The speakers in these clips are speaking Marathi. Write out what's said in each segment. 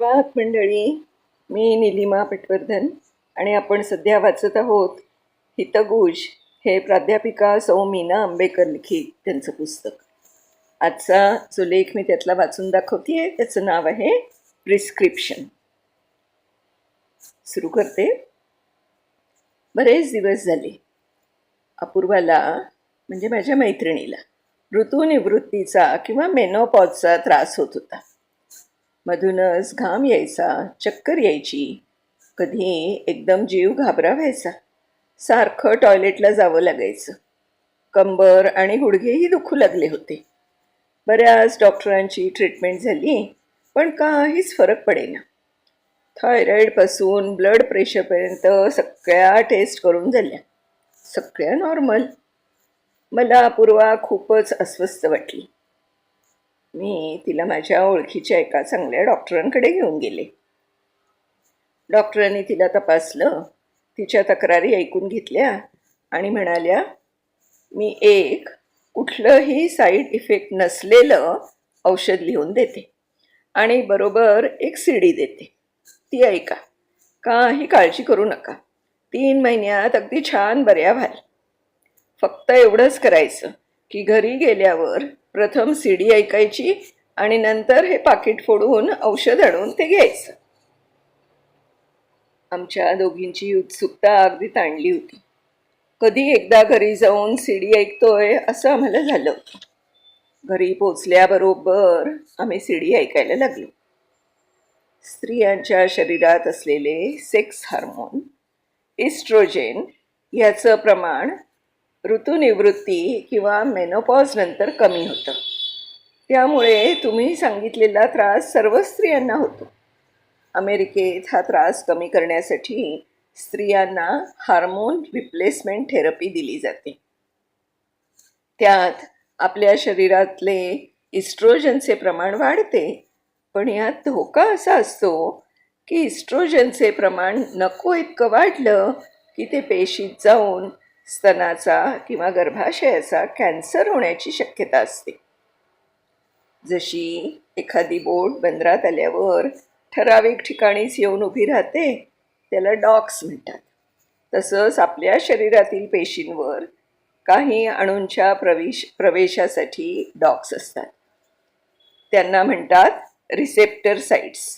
सुप्रभात मंडळी. मी निलिमा पटवर्धन आणि आपण सध्या वाचत आहोत हितगुज हे प्राध्यापिका सौ मीना आंबेकर लिखित त्यांचं पुस्तक. आजचा जो लेख मी त्यातला वाचून दाखवते आहे त्याचं नाव आहे प्रिस्क्रिप्शन. सुरू करते. बरेच दिवस झाले अपूर्वाला म्हणजे माझ्या मैत्रिणीला ऋतुनिवृत्तीचा किंवा मेनोपॉजचा त्रास होत होता. मधूनच घाम यायचा, चक्कर यायची, कधी एकदम जीव घाबरा व्हायचा, सारखं टॉयलेटला जावं लागायचं, कंबर आणि गुडघेही दुखू लागले होते. बऱ्याच डॉक्टरांची ट्रीटमेंट झाली पण काहीच फरक पडेना. थायरॉईडपासून ब्लड प्रेशरपर्यंत सगळ्या टेस्ट करून झाल्या, सगळ्या नॉर्मल. मला अपूर्वा खूपच अस्वस्थ वाटली. मी तिला माझ्या ओळखीच्या एका चांगल्या डॉक्टरांकडे घेऊन गेले. डॉक्टरांनी तिला तपासलं, तिच्या तक्रारी ऐकून घेतल्या आणि म्हणाल्या, मी एक कुठलंही साईड इफेक्ट नसलेलं औषध लिहून देते आणि बरोबर एक CD देते, ती ऐका. काही काळजी करू नका, 3 महिन्यात अगदी छान बऱ्या व्हाल. फक्त एवढंच करायचं की घरी गेल्यावर प्रथम CD ऐकायची आणि नंतर हे पाकिट फोडून औषध आणून ते घ्यायचं. आमच्या दोघींची उत्सुकता अगदी ताणली होती. कधी एकदा घरी जाऊन CD ऐकतोय असं आम्हाला झालं होतं. घरी पोचल्याबरोबर आम्ही CD ऐकायला लागलो. स्त्रियांच्या शरीरात असलेले सेक्स हार्मोन इस्ट्रोजेन याचं प्रमाण ऋतुनिवृत्ती किंवा मेनोपॉज नंतर कमी होतं. त्यामुळे तुम्ही सांगितलेला त्रास सर्व स्त्रियांना होतो. अमेरिकेत हा त्रास कमी करण्यासाठी स्त्रियांना हार्मोन रिप्लेसमेंट थेरपी दिली जाते. त्यात आपल्या शरीरातले इस्ट्रोजनचे प्रमाण वाढते, पण यात धोका असा असतो की इस्ट्रोजनचे प्रमाण नको इतकं वाढलं की ते पेशीत जाऊन स्तनाचा किंवा गर्भाशयाचा कॅन्सर होण्याची शक्यता असते. जशी एखादी बोट बंदरात आल्यावर ठराविक ठिकाणीच येऊन उभी राहते, त्याला डॉक्स म्हणतात. तसंच आपल्या शरीरातील पेशींवर काही अणूंच्या प्रवेशासाठी डॉक्स असतात. त्यांना म्हणतात रिसेप्टर साइट्स.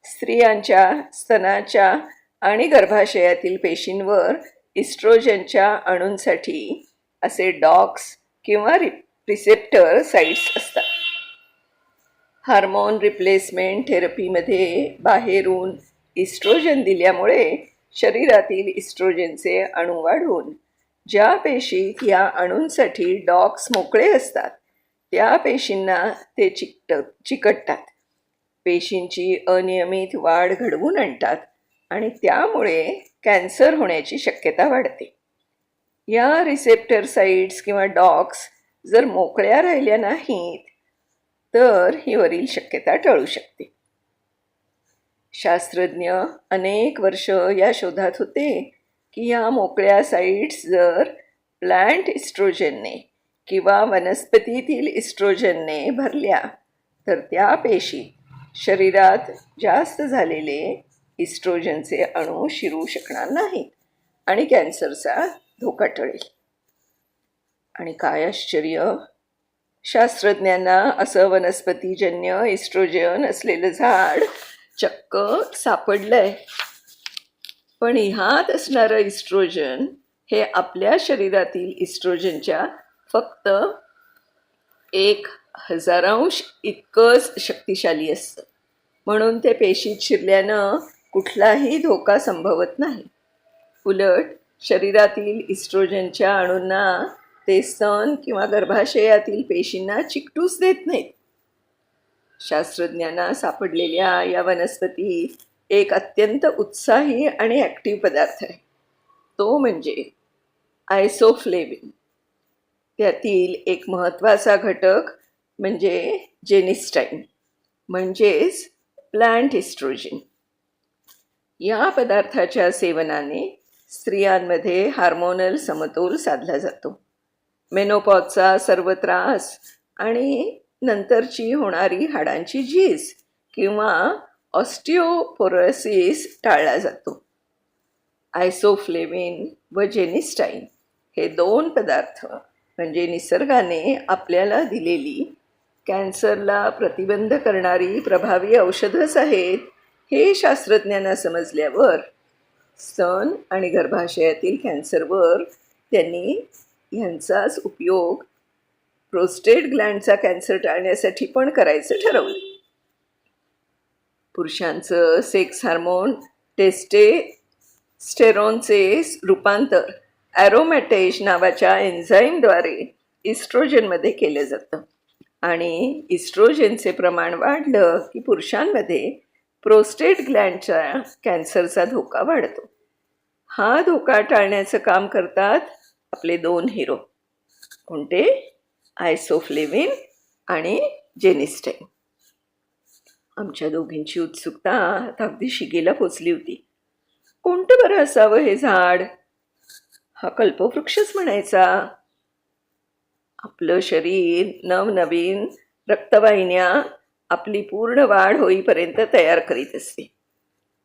स्त्रियांच्या स्तनाच्या आणि गर्भाशयातील पेशींवर इस्ट्रोजनच्या अणूंसाठी असे डॉक्स किंवा रिसेप्टर साइट्स असतात. हार्मोन रिप्लेसमेंट थेरपीमध्ये बाहेरून इस्ट्रोजन दिल्यामुळे शरीरातील इस्ट्रोजनचे अणू वाढून ज्या पेशीत या अणूंसाठी डॉक्स मोकळे असतात त्या पेशींना ते चिकटतात, पेशींची अनियमित वाढ घडवून आणतात आणि त्यामुळे कॅन्सर होण्याची शक्यता वाढते. या रिसेप्टर साइट्स किंवा डॉक्स जर मोकळ्या राहिल्या नाहीत तर ही वरील शक्यता टळू शकते. शास्त्रज्ञ अनेक वर्ष या शोधात होते की या मोकळ्या साइट्स जर प्लांट इस्ट्रोजनने किंवा वनस्पतीतील इस्ट्रोजनने भरल्या तर त्या पेशी शरीरात जास्त झालेले इस्ट्रोजनचे अणू शिरू शकणार नाहीत आणि कॅन्सरचा धोका टळेल. आणि काय आश्चर्य, शास्त्रज्ञांना असं वनस्पतीजन्य इस्ट्रोजन असलेलं झाड चक्क सापडलंय. पण ह्यात असणारं इस्ट्रोजन हे आपल्या शरीरातील इस्ट्रोजनच्या फक्त 1/1000 इतकंच शक्तिशाली असतं. म्हणून ते पेशीत शिरल्यानं कुठलाही धोका संभवत नाही. उलट शरीरातील इस्ट्रोजनच्या अणूंना ते स्तन किंवा गर्भाशयातील पेशींना चिकटूच देत नाहीत. शास्त्रज्ञांना सापडलेल्या या वनस्पतीत एक अत्यंत उत्साही आणि ॲक्टिव्ह पदार्थ आहे, तो म्हणजे आयसोफ्लेविन. त्यातील एक महत्त्वाचा घटक म्हणजे जेनिस्टाईन म्हणजेच प्लांट इस्ट्रोजन. या पदार्थाच्या सेवनाने स्त्रियांमध्ये हार्मोनल समतोल साधला जातो. मेनोपॉजचा सर्व त्रास आणि नंतरची होणारी हाडांची झीज किंवा ऑस्टिओपोरोसिस टाळला जातो. आयसोफ्लेविन व जेनिस्टाईन हे 2 पदार्थ म्हणजे निसर्गाने आपल्याला दिलेली कॅन्सरला प्रतिबंध करणारी प्रभावी औषधंच आहेत हे शास्त्रज्ञांना समजल्यावर स्तन आणि गर्भाशयातील कॅन्सरवर त्यांनी ह्यांचाच उपयोग प्रोस्टेट ग्लँडचा कॅन्सर टाळण्यासाठी पण करायचं ठरवलं. पुरुषांचं सेक्स हार्मोन टेस्टेस्टेरॉनचे रूपांतर ॲरोमॅटेज नावाच्या एन्झाईमद्वारे इस्ट्रोजनमध्ये केलं जातं आणि इस्ट्रोजनचे प्रमाण वाढलं की पुरुषांमध्ये प्रोस्टेट ग्लँडच्या कॅन्सरचा धोका वाढतो. हा धोका टाळण्याचं काम करतात आपले 2 हिरो. कोणते? आयसोफ्लेविन आणि जेनिस्टाईन. आमच्या दोघींची उत्सुकता आता अगदी शिगेला पोचली होती. कोणतं बरं असावं हे झाड? हा कल्पवृक्षच म्हणायचा. आपलं शरीर नवनवीन रक्तवाहिन्या आपली पूर्ण वाढ होईपर्यंत तयार करीत असते.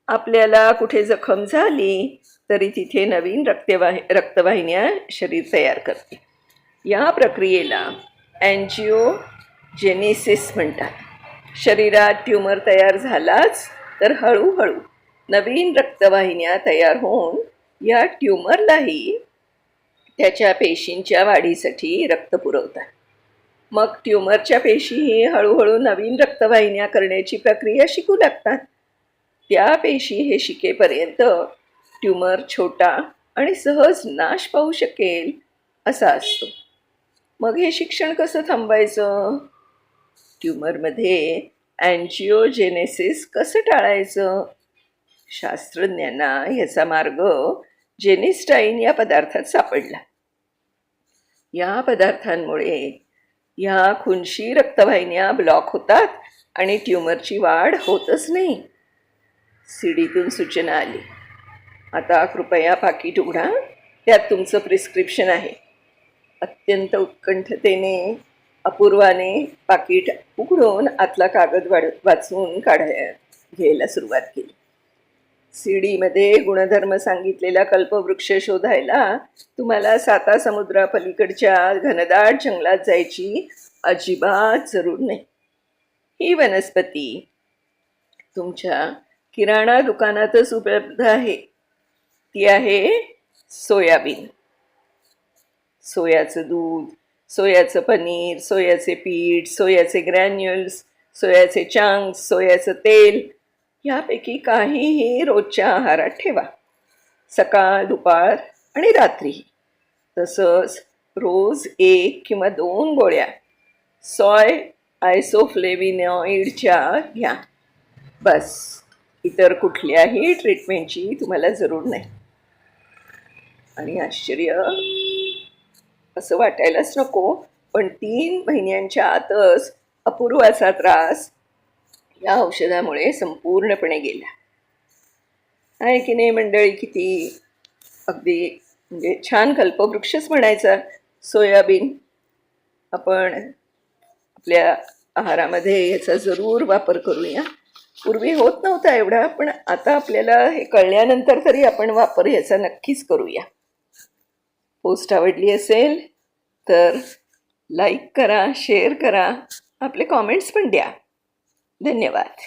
आपल्याला कुठे जखम झाली तरी तिथे नवीन रक्तवाहिन्या शरीर तयार करते. या प्रक्रियेला अँजिओजेनेसिस म्हणतात. शरीरात ट्यूमर तयार झालाच तर हळूहळू नवीन रक्तवाहिन्या तयार होऊन या ट्यूमरलाही त्याच्या पेशींच्या वाढीसाठी रक्त पुरवतात. मग ट्यूमरच्या पेशीही हळूहळू नवीन रक्तवाहिन्या करण्याची प्रक्रिया शिकू लागतात. त्या पेशी हे शिकेपर्यंत ट्यूमर छोटा आणि सहज नाश पावू शकेल असा असतो. मग हे शिक्षण कसं थांबवायचं? ट्यूमरमध्ये अँजिओजेनेसिस कसं टाळायचं? शास्त्रज्ञांना याचा मार्ग जेनिस्टाईन या पदार्थात सापडला. या पदार्थांमुळे ह्या खुनशी रक्तवाहिन्या ब्लॉक होतात आणि ट्यूमरची वाढ होतच नाही. सीडीतून सूचना आली. आता कृपया पाकीट उघडा, त्यात तुमचं प्रिस्क्रिप्शन आहे. अत्यंत उत्कंठतेने अपूर्वाने पाकीट उघडून आतला कागद वाचून घ्यायला सुरुवात केली. सीडीमध्ये गुणधर्म सांगितलेला कल्पवृक्ष शोधायला तुम्हाला 7 समुद्रापलीकडच्या घनदाट जंगलात जायची अजिबात जरूर नाही. ही वनस्पती तुमच्या किराणा दुकानातच उपलब्ध आहे. ती आहे सोयाबीन. सोयाचं दूध, सोयाचं पनीर, सोयाचे पीठ, सोयाचे ग्रॅन्युल्स, सोयाचे चंक्स, सोयाचं तेल यापैकी काहीही रोजच्या आहारात ठेवा. सकाळ, दुपार आणि रात्रीही. तसंच रोज 1 किंवा 2 गोळ्या सॉय आयसोफ्लेविनॉइडच्या घ्या. बस, इतर कुठल्याही ट्रीटमेंटची तुम्हाला जरूर नाही. आणि आश्चर्य असं वाटायलाच नको, पण 3 महिन्यांच्या आतच अपूर्वाचा त्रास या औषधामुळे संपूर्णपणे गेला. आहे की नाही मंडळी? किती अगदी म्हणजे छान कल्पवृक्षच म्हणायचा सोयाबीन. आपण आपल्या आहारामध्ये याचा जरूर वापर करूया. पूर्वी होत नव्हता एवढा, पण आता आपल्याला हे कळल्यानंतर तरी आपण वापर याचा नक्कीच करूया. पोस्ट आवडली असेल तर लाईक करा, शेअर करा, आपले कॉमेंट्स पण द्या. धन्यवाद.